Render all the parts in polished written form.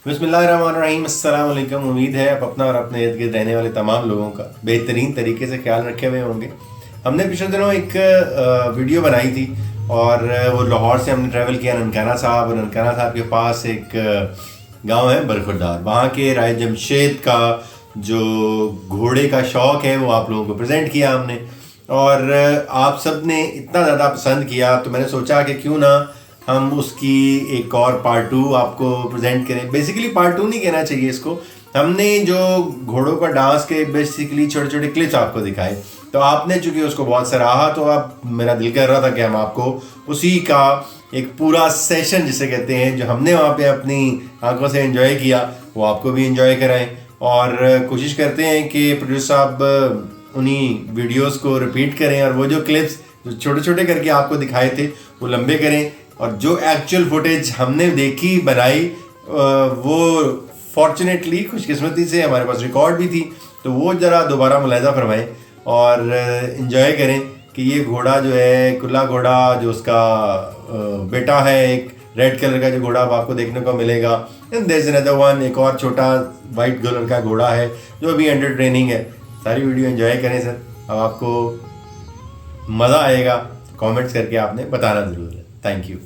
बिस्मिल्लाहिर्रहमानिर्रहीम, अस्सलाम वालेकुम। उम्मीद है आप अपना और अपने इर्द गिर्द रहने वाले तमाम लोगों का बेहतरीन तरीके से ख्याल रखे हुए होंगे। हमने पिछले दिनों एक वीडियो बनाई थी और वो लाहौर से हमने ट्रैवल किया ननकाना साहब, और ननकाना साहब के पास एक गांव है बरखुरदार। वहाँ के राय जमशेद का जो घोड़े का शौक़ है वो आप लोगों को प्रेजेंट किया हमने, और आप सब ने इतना ज़्यादा पसंद किया तो मैंने सोचा कि क्यों ना हम उसकी एक और पार्ट 2 आपको प्रेजेंट करें। बेसिकली पार्ट 2 नहीं कहना चाहिए इसको, हमने जो घोड़ों का डांस के बेसिकली छोटे छोटे क्लिप्स आपको दिखाए, तो आपने चूंकि उसको बहुत सराहा तो अब मेरा दिल कर रहा था कि हम आपको उसी का एक पूरा सेशन जिसे कहते हैं, जो हमने वहाँ पे अपनी आंखों से एंजॉय किया, वो आपको भी एंजॉय कराएं। और कोशिश करते हैं कि प्रोड्यूसर साहब उन्हीं वीडियोस को रिपीट करें, और वो जो क्लिप्स जो छोटे छोटे करके आपको दिखाए थे वो लंबे करें, और जो एक्चुअल फुटेज हमने देखी बनाई वो फॉर्चुनेटली खुशकिस्मती से हमारे पास रिकॉर्ड भी थी, तो वो ज़रा दोबारा मुलाहिजा फरमाएं और इन्जॉय करें कि ये घोड़ा जो है, कुल्ला घोड़ा, जो उसका बेटा है, एक रेड कलर का जो घोड़ा अब आपको देखने को मिलेगा, and there is another one, एक और छोटा वाइट कलर का घोड़ा है जो अभी अंडर ट्रेनिंग है। सारी वीडियो एंजॉय करें सर, अब आपको मज़ा आएगा। कमेंट्स करके आपने बताना ज़रूर है। Thank you.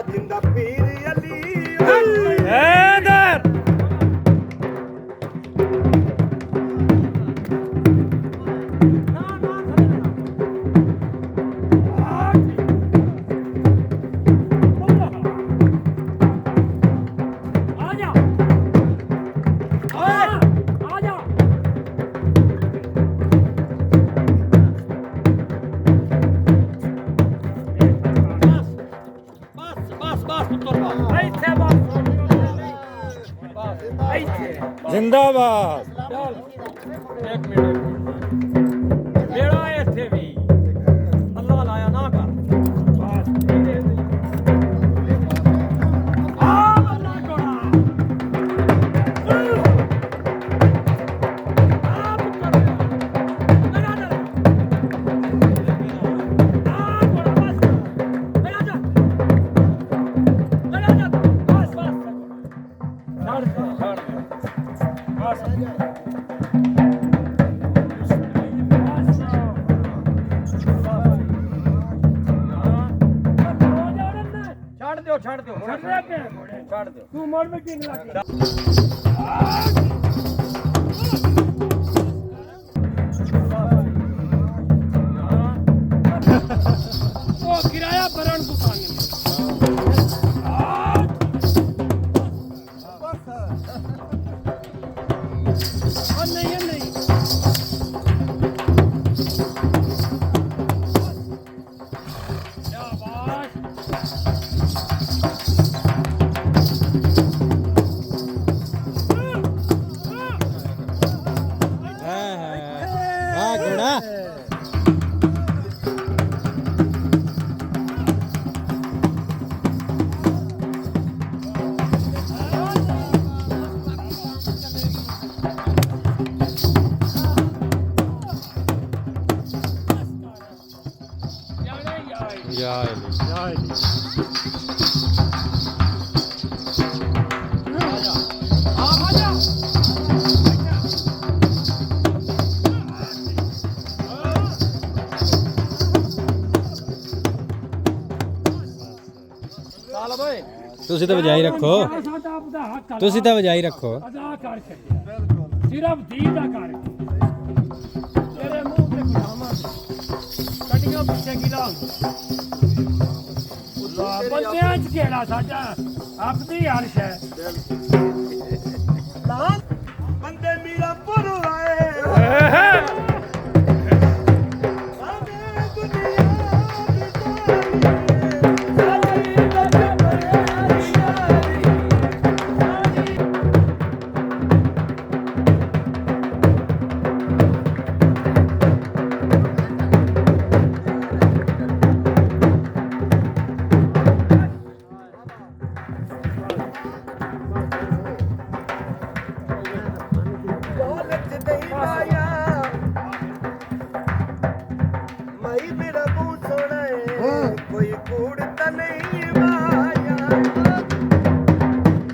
ਜਿੰਦਾ ਪੀਰ ਅਲੀ ਹੈਦਰ ਜ਼ਿੰਦਾਬਾਦ ਇੱਕ ਮਿੰਟ ਮੇਰਾ ਇੱਥੇ ਵੀ ਅੱਲਾ ਲਾਇਆ ਨਾ ਕਰ ਬਸ ਆ ਅੱਲਾ ਕੋੜਾ ਆ ਪੁੱਤਰ ਲਗਾ ਦੇ ਆ ਕੋੜਾ ਬਸ ਲਗਾ ਜਾ ਬਸ ਛੱਡ ਛੱਡ ਦਿਓ ਛੱਡ ਦਿਓ ਤੂੰ ਮੋੜ ਵਿੱਚ ਕਿੰਨ ਲੱਗ ਉਹ ਕਿਰਾਇਆ ਭਰਨ ਕੋ ਪਾਣੀ ਨਹੀਂ ਨਹੀਂ ਤੁਸੀਂ ਤਾਂ ਵਜਾਈ ਰੱਖੋ ਤੁਸੀਂ ਤਾਂ ਵਜਾਈ ਰੱਖੋ ਅਦਾ ਕਰ ਛੱਡਿਆ ਸਿਰਫ ਦੀ ਦਾ ਕਰ ਤੇਰੇ ਮੂੰਹ ਤੇ ਗੁਲਾਮਾਂ ਕਟੀਆਂ ਪਿੱਛੇ ਕੀ ਲਾ ਬੰਦਿਆਂ ਚ ਕਿਹੜਾ ਸਾਡਾ ਆਪਣੀ ਅਰਸ਼ ਹੈ ਬੰਦੇ ਮੀਰਾ ਪੁਰ ਆਏ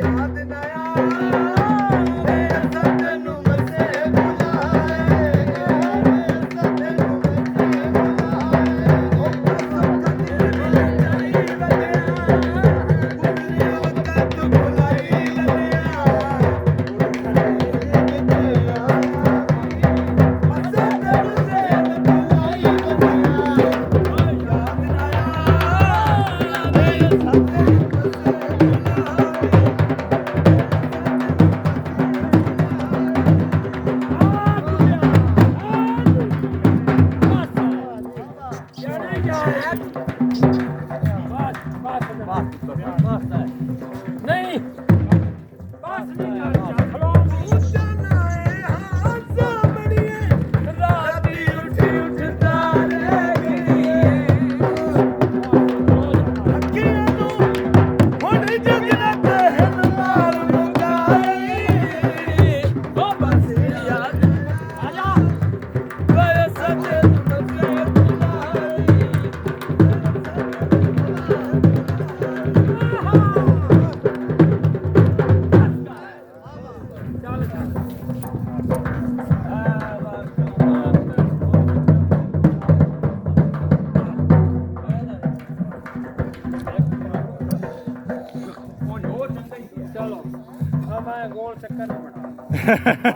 याद न आवे सजनू मसे बुलाए सजनू मसे बुलाए ओ सुख दिल जाई बलिया वक्त बुलाई ललिया नहीं बस नहीं कर खलो चलो मैं गोल चक्कर में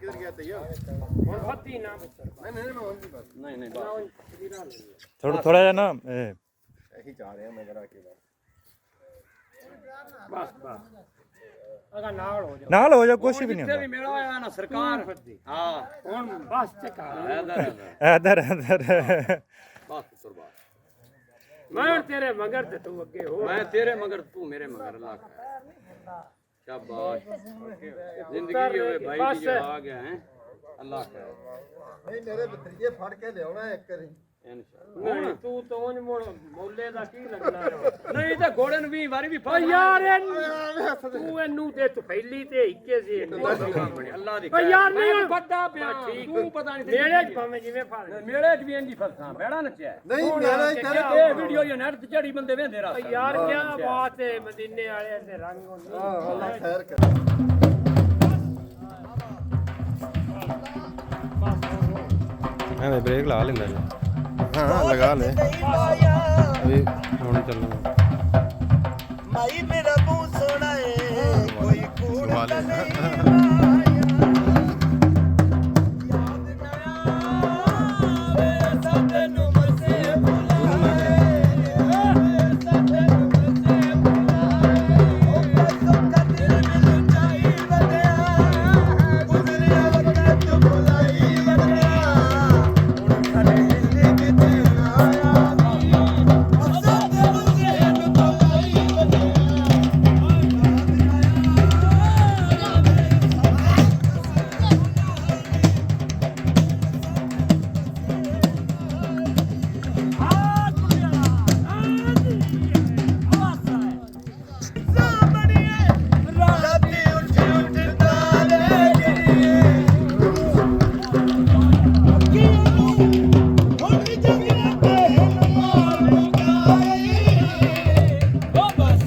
बना फती ना थोड़ा थोड़ा जा ना यही चाह रहे हैं मैं जरा के बस बस अगर नाल हो जाओ ਨਾਲ ਹੋ ਜਾ ਕੁਛ ਵੀ ਨਹੀਂ ਜਿੱਥੇ ਵੀ ਹੁੰਦਾ ਮੇਲਾ ਹੋਇਆ ਨਾ ਸਰਕਾਰ ਹਾਂ ਹੁਣ ਬਸ ਚੱਕਾ ਇਧਰ ਇਧਰ ਬਸ ਸੁਰਬਾ मैं और तेरे मगर ते तू अगे हो ਮੈਂ ਤੇਰੇ ਮਗਰ ਤੂੰ ਮੇਰੇ ਮਗਰ ਅੱਲਾਹ ਕਰ शाबाश जिंदगी होए भाई बस। की जो आ गया है अल्लाह कर ਨਹੀਂ ਮੇਰੇ ਬਤਰੀਏ ਫੜ ਕੇ ਲਿਆਉਣਾ ਇੱਕ ਵਾਰੀ इंशाअल्लाह नहीं तू तो उन मोले दा की लगना नहीं तो घोड़े ਨੂੰ 20 ਵਾਰੀ ਵੀ ओ यार तू एनू ते तू पहली ते इक्के से अल्लाह दी ओ यार नहीं ਪਤਾ ਪਿਆ ठीक। ਤੂੰ ਪਤਾ ਨਹੀਂ मेरे च भाਵੇਂ ਜਿਵੇਂ ਫੜ ਮੇਲੇ ਚ ਵੀ ਇੰਜੀ ਫਸਾਂ ਬੈੜਾ ਨੱਚਿਆ ਨਹੀਂ ਮੇਰਾ ਹੀ ਤੇਰੇ ਇਹ ਵੀਡੀਓ ਇਹ ਨੈਟ ਤੇ ਚੜੀ ਬੰਦੇ ਵੇਂਦੇ ओ ਰਹਾ यार क्या बात है मदीने वाले दे रंग होंदे ਅੱਲਾ ਖੈਰ ਕਰ ਐਵੇਂ ਬ੍ਰੇਕ ਲਾ ਲੈਂਦਾ ਜੀ हाँ लगा ले ਅਭੀ ਹੁਣ ਚੱਲਣਾ ਮਾਈ ਮੇਰਾ ਮੂੰਹ ਸੋਹਣਾ ਏ ਕੋਈ ਕੂੜ घुमा ले। ਯਾਦ ਨਾ ਆਵੇ ਸਜਣੂ ਮਸੇ ਬੁਲਾਏ ਸਜਣੂ ਮਸੇ ਬੁਲਾਏ ਉਹ ਸੁੱਖ ਦਿਲ ਮਿਲ ਜਾਈ ਬਲਿਆ ਗੁਜ਼ਰਿਆ ਵਕਤ ਬੁਲਾਈ ਬਲਿਆ ਹੁਣ ਸਾਡੇ ਜ਼ਿੰਦਗੀ ਤੇ ਆਇਆ ਵੀ ਸਜਣੂ ਮਸੇ ਬੁਲਾਈ ਬਲਿਆ ਰਾਤੀ ਉੱਠ ਉੱਠਦਾ ਲੈ ਗਈ ਹੁਣ ਜੰਗਲਾਂ ਤੇ ਮਾਰ ਗਾਈ ਉਹ ਬਸ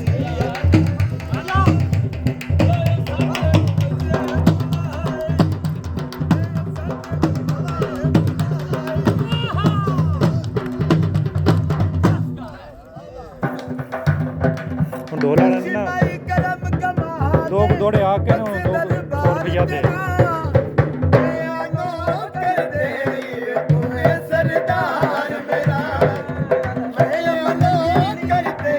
ਹੁਣ ਡੋਲਾ ਰਹਿਣਾ ਮਾਈ ਕਰਮ ਕਮਾ ਦੋ ਦੋੜੇ ਆ ਕੇ ਨੂੰ 200 ਰੁਪਇਆ ਦੇ ਸਰਦਾਰ ਮੇਰਾ ਮੈਂ ਮਨ ਕਰਦੇ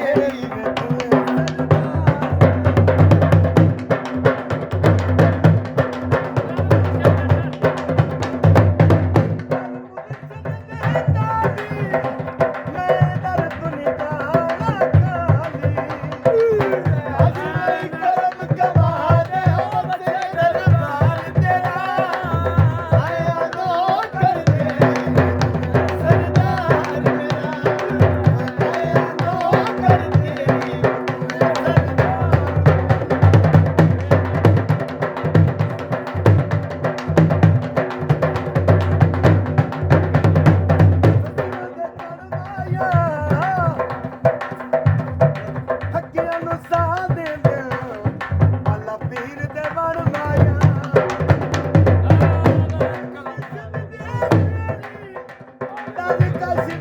ਕਰਮ ਕਮਾ ਦੇ ਹੋ ਬਸੇ ਦਰਬਾਰ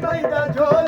ਪੈਂਦਾ ਜੋਰ